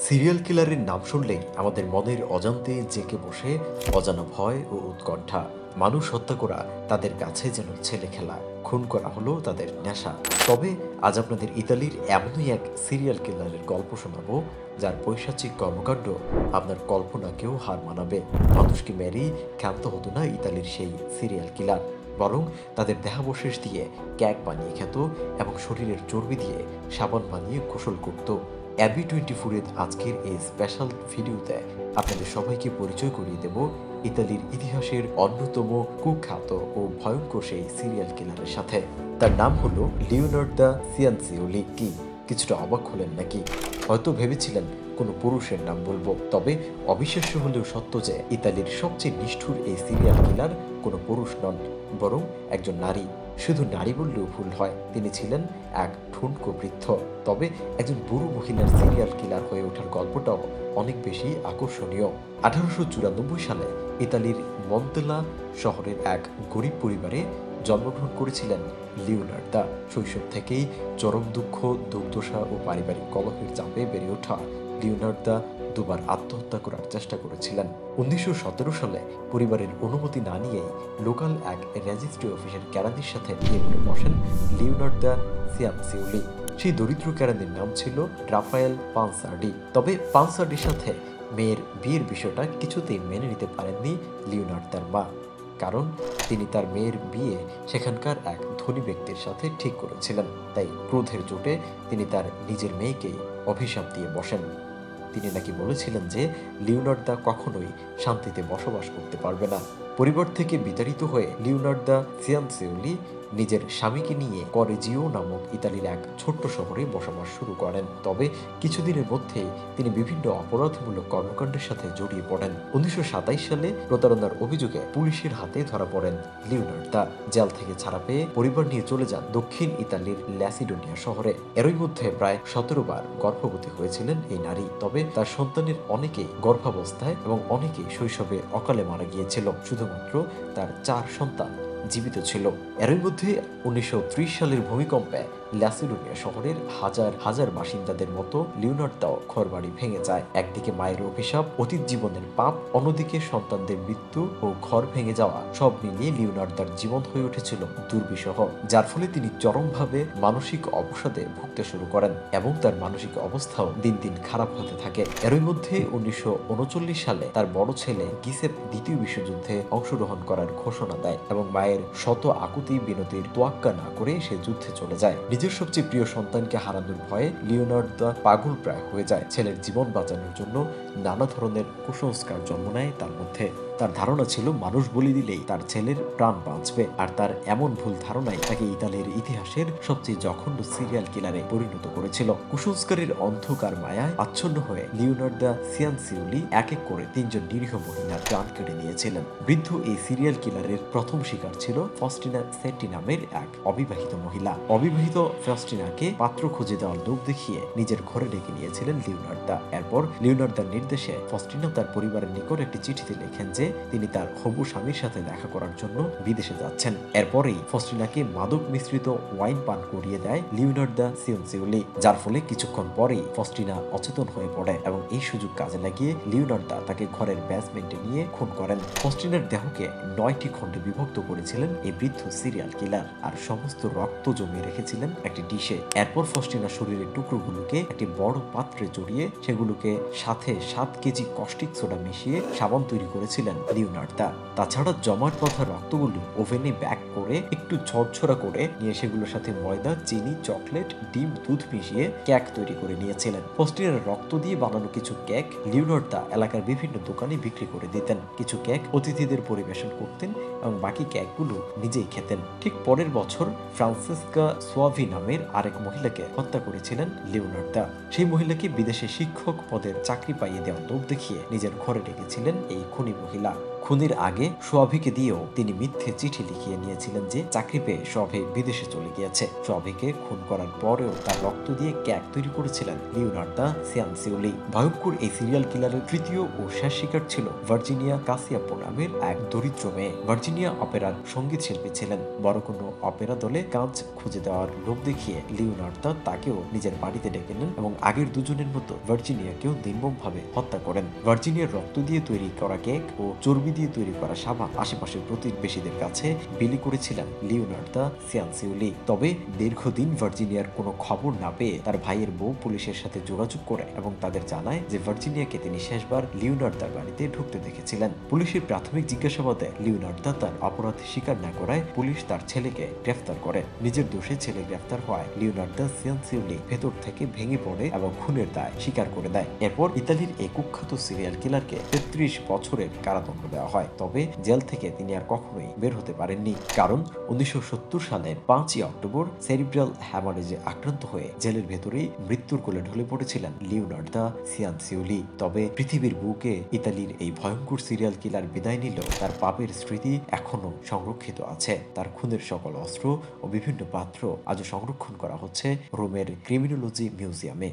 Serial কিলারের নাম শুনলেই আমাদের মনের অজান্তে জেঁকে বসে অজানা ভয় ও উৎকণ্ঠা। মানুষ হত্যা করা তাদের কাছে যেন ছেলে খেলা, খুন করা হলো তাদের নেশা। তবে আজ আপনাদের ইতালির এমনই এক সিরিয়াল কিলারের গল্প শোনাবো, যার পৈশাচিক কর্মকাণ্ড আপনার কল্পনাকেও হার মানাবে। মানুষকে মেরেই ক্ষান্ত হতো না ইতালির সেই সিরিয়াল কিলার, বরং তাদের দেহাবশেষ দিয়ে ক্যাক বানিয়ে খেত এবং শরীরের চর্বি দিয়ে সাবান বানিয়ে গোসল করত। অ্যাবি 24-এর আজকের এই স্পেশাল ভিডিওতে আপনাদের সবাইকে পরিচয় করিয়ে দেব ইতালির ইতিহাসের অন্যতম কুখ্যাত ও ভয়ঙ্কর সেই সিরিয়াল কিলারের সাথে। তার নাম হলো লিওনার্দো সিয়ানসিওলি। কি কিছুটা অবাক হলেন নাকি? হয়তো ভেবেছিলেন কোনো পুরুষের নাম বলবো, তবে অবিশ্বাস্য হলেও সত্য যে ইতালির সবচেয়ে নিষ্ঠুর এই সিরিয়াল কিলার কোনো পুরুষ নন, বরং একজন নারী। শুধু নারী বললেও ভুল হয়, তিনি ছিলেন এক ঠুনকো বৃদ্ধ। তবে একজন বুড়ো মহিলার সিরিয়াল কিলার হয়ে ওঠার গল্পটাও অনেক বেশি আকর্ষণীয়। 1894 সালে ইতালির মন্তেলা শহরের এক গরিব পরিবারে জন্মগ্রহণ করেছিলেন লিওনার্দো। শৈশব থেকেই চরম দুঃখ, দুর্দশা ও পারিবারিক কলহের চাপে বেড়ে ওঠা লিওনার্দো দুবার আত্মহত্যা করার চেষ্টা করেছিলেন। 1917 সালে পরিবারের অনুমতি না নিয়েই লোকাল এক রেজিস্ট্রি অফিসের কেরানির সাথে বিয়ে করে বসেন লিওনার্দো সিয়ানসিওলি। সেই দরিদ্র কেরানির নাম ছিল রাফায়েল পানসার্ডি। তবে পানসার্ডির সাথে মেয়ের বিয়ের বিষয়টা কিছুতেই মেনে নিতে পারেননি লিওনার্দোর মা, কারণ তিনি তার মেয়ের বিয়ে সেখানকার এক ধনী ব্যক্তির সাথে ঠিক করেছিলেন। তাই ক্রোধের চোটে তিনি তার নিজের মেয়েকেই অভিশাপ দিয়ে বসেন। তিনি নাকি বলেছিলেন যে লিওনার্দো কখনোই শান্তিতে বসবাস করতে পারবে না। পরিবার থেকে বিতাড়িত হয়ে লিওনার্দো সিয়ানসিওলি নিজের স্বামীকে নিয়ে করেজিও নামক ইতালির এক ছোট্ট শহরে বসবাস শুরু করেন। তবে কিছুদিনের মধ্যেই তিনি বিভিন্ন অপরাধমূলক কর্মকাণ্ডের সাথে জড়িয়ে পড়েন। 1927 সালে প্রতারণার অভিযোগে পুলিশের হাতে ধরা পড়েন লিওনার্দো। জেল থেকে ছাড়া পেয়ে পরিবার নিয়ে চলে যান দক্ষিণ ইতালির ল্যাসিডোনিয়া শহরে। এরই মধ্যে প্রায় 17 বার গর্ভবতী হয়েছিলেন এই নারী। তবে তার সন্তানের অনেকেই গর্ভাবস্থায় এবং অনেকেই শৈশবে অকালে মারা গিয়েছিল। শুধুমাত্র তার 4 সন্তান জীবিত ছিল। এরই মধ্যে 1930 সালের ভূমিকম্পে ল্যাসিডোনিয়া শহরের হাজার হাজার বাসিন্দাদের মতো লিওনার্দো ঘরবাড়ি ভেঙে যায়। একদিকে মায়ের অভিশাপ, অতীত জীবনের পাপ, অন্যদিকে সন্তানদের মৃত্যু ও ঘর ভেঙে যাওয়া, সব মিলিয়ে লিওনার্দোর জীবন হয়ে উঠেছিল দুর্বিষহ, যার ফলে তিনি চরমভাবে মানসিক অবসাদে ভুগতে শুরু করেন এবং তার মানসিক অবস্থাও দিন দিন খারাপ হতে থাকে। এরই মধ্যে 1939 সালে তার বড় ছেলে গিসেপ দ্বিতীয় বিশ্বযুদ্ধে অংশগ্রহণ করার ঘোষণা দেয় এবং মায়ের শত আকুতি বিনতির তোয়াক্কা না করে সে যুদ্ধে চলে যায়। নিজের সবচেয়ে প্রিয় সন্তানকে হারানোর ভয়ে লিওনার্দো পাগল প্রায় হয়ে যায়। ছেলের জীবন বাঁচানোর জন্য নানা ধরনের কুসংস্কার জন্ম নেয় তার মধ্যে। তার ধারণা ছিল মানুষ বলি দিলেই তার ছেলের প্রাণ বাঁচবে, আর তার এমন ভুল ধারণাই তাকে ইতালির ইতিহাসের সবচেয়ে জঘন্য সিরিয়াল কিলারে পরিণত করেছিল। কুসংস্কারের অন্ধকার মায়ায় আচ্ছন্ন হয়ে লিওনার্দো সিয়ানসিওলি এক এক করে 3 জন নিরীহ মহিলার প্রাণ কেড়ে নিয়েছিলেন। বৃদ্ধ এই সিরিয়াল কিলারের প্রথম শিকার ছিল ফস্টিনা সেটি নামের এক অবিবাহিত মহিলা। অবিবাহিত ফস্টিনাকে পাত্র খুঁজে দেওয়ার লোভ দেখিয়ে নিজের ঘরে ডেকে নিয়েছিলেন লিওনার্দো। এরপর লিওনার্দোর নির্দেশে ফস্টিনা তার পরিবারের নিকট একটি চিঠিতে লেখেন যে তিনি তার হবু স্বামীর সাথে দেখা করার জন্য বিদেশে যাচ্ছেন। এরপরেই ফস্টিনাকে মাদক মিশ্রিত ওয়াইন পান করিয়ে দেয় লিওনার্দো সিয়ানসিওলি, যার ফলে কিছুক্ষণ পরেই ফস্টিনা অচেতন হয়ে পড়ে এবং এই সুযোগ কাজে লাগিয়ে লিওনার্দো তাকে ঘরের বেসমেন্টে নিয়ে খুন করেন। ফস্টিনার দেহকে 9টি খণ্ডে বিভক্ত করেছিলেন এই বৃদ্ধ সিরিয়াল কিলার, আর সমস্ত রক্ত জমিয়ে রেখেছিলেন একটি ডিশে। এরপর ফস্টিনা শরীরের টুকরোগুলোকে একটি বড় পাত্রে জড়িয়ে সেগুলোকে সাথে 7 কেজি কস্টিক সোডা মিশিয়ে সাবান তৈরি করেছিলেন লিওনার্দো। তাছাড়া জমাট বাঁধা রক্তগুলো ওভেনে ব্যাক করে একটু ঝরঝরা করে নিয়ে সেগুলোর সাথে ময়দা, চিনি, চকলেট, ডিম, দুধ মিশিয়ে কেক তৈরি করে নিয়েছিলেন। ফস্টিনার রক্ত দিয়ে বানানো কিছু কেক লিওনার্দো এলাকার বিভিন্ন দোকানে বিক্রি করে দিতেন। কিছু কেক অতিথিদের পরিবেশন করতেন এবং বাকি কেকগুলো নিজেই খেতেন। ঠিক পরের বছর ফ্রান্সেসকা সোয়াভি নামের আরেক মহিলাকে হত্যা করেছিলেন লিওনার্দো। সেই মহিলাকে বিদেশে শিক্ষক পদের চাকরি পাইয়ে দেওয়ার লোভ দেখিয়ে নিজের ঘরে ডেকেছিলেন এই খুনি মহিলা। কিলা। খুনের আগে সোয়াভিকে দিয়েও তিনি মিথ্যে চিঠি লিখিয়ে নিয়েছিলেন যে চাকরি পেয়ে সোয়াভি বিদেশে চলে গিয়েছে। সোয়াভিকে খুন করার পরেও তার রক্ত দিয়ে ক্যাক তৈরি করেছিলেন লিওনার্দো সিয়ানসিওলি। ভয়ঙ্কর এই সিরিয়াল কিলারের তৃতীয় ও শেষ শিকার ছিল ভার্জিনিয়া কাসিয়াপো নামের এক দরিদ্র মেয়ে। ভার্জিনিয়া অপেরার সঙ্গীত শিল্পী ছিলেন। বড় কোনো অপেরা দলে কাজ খুঁজে দেওয়ার লোভ দেখিয়ে লিওনার্দো তাকেও নিজের বাড়িতে ডেকে নেন এবং আগের দুজনের মতো ভার্জিনিয়াকেও নির্মমভাবে হত্যা করেন। ভার্জিনিয়ার রক্ত দিয়ে তৈরি করা কেক ও চর্বি দিয়ে তৈরি করা সাবান আশেপাশের প্রতিবেশীদের কাছে বিলি করেছিলেন লিওনার্দো সিয়ানসিওলি। তবে দীর্ঘদিন ভার্জিনিয়ার কোনো খবর না পেয়ে তার ভাইয়ের বউ পুলিশের সাথে যোগাযোগ করে এবং তাদের জানায় যে ভার্জিনিয়াকে তিনি শেষবার লিওনার্দোর বাড়িতে ঢুকতে দেখেছিলেন। পুলিশের প্রাথমিক জিজ্ঞাসাবাদে লিওনার্দো তার অপরাধ স্বীকার না করায় পুলিশ তার ছেলেকে গ্রেফতার করে। নিজের দোষে ছেলে গ্রেফতার হওয়ায় লিওনার্দো সিয়ানসিওলি ভেতর থেকে ভেঙে পড়ে এবং খুনের দায় স্বীকার করে দেয়। এরপর ইতালির এই কুখ্যাত সিরিয়াল কিলারকে ৩৩ বছরের কারাদণ্ড দেওয়া হয়। তবে জেল থেকে তিনি আর কখনোই বের হতে পারেননি, কারণ ১৯৭০ সালের ৫ই অক্টোবর সেরিব্রাল হ্যামারেজে আক্রান্ত হয়ে জেলের ভেতরেই মৃত্যুর কোলে ঢলে পড়েছিলেন লিওনার্দো সিয়ানসিওলি। তবে পৃথিবীর বুকে ইতালির এই ভয়ঙ্কর সিরিয়াল কিলার বিদায় নিলেও তার পাপের স্মৃতি এখনো সংরক্ষিত আছে। তার খুনের সকল অস্ত্র ও বিভিন্ন পাত্র আজও সংরক্ষণ করা হচ্ছে রোমের ক্রিমিনোলজি মিউজিয়ামে।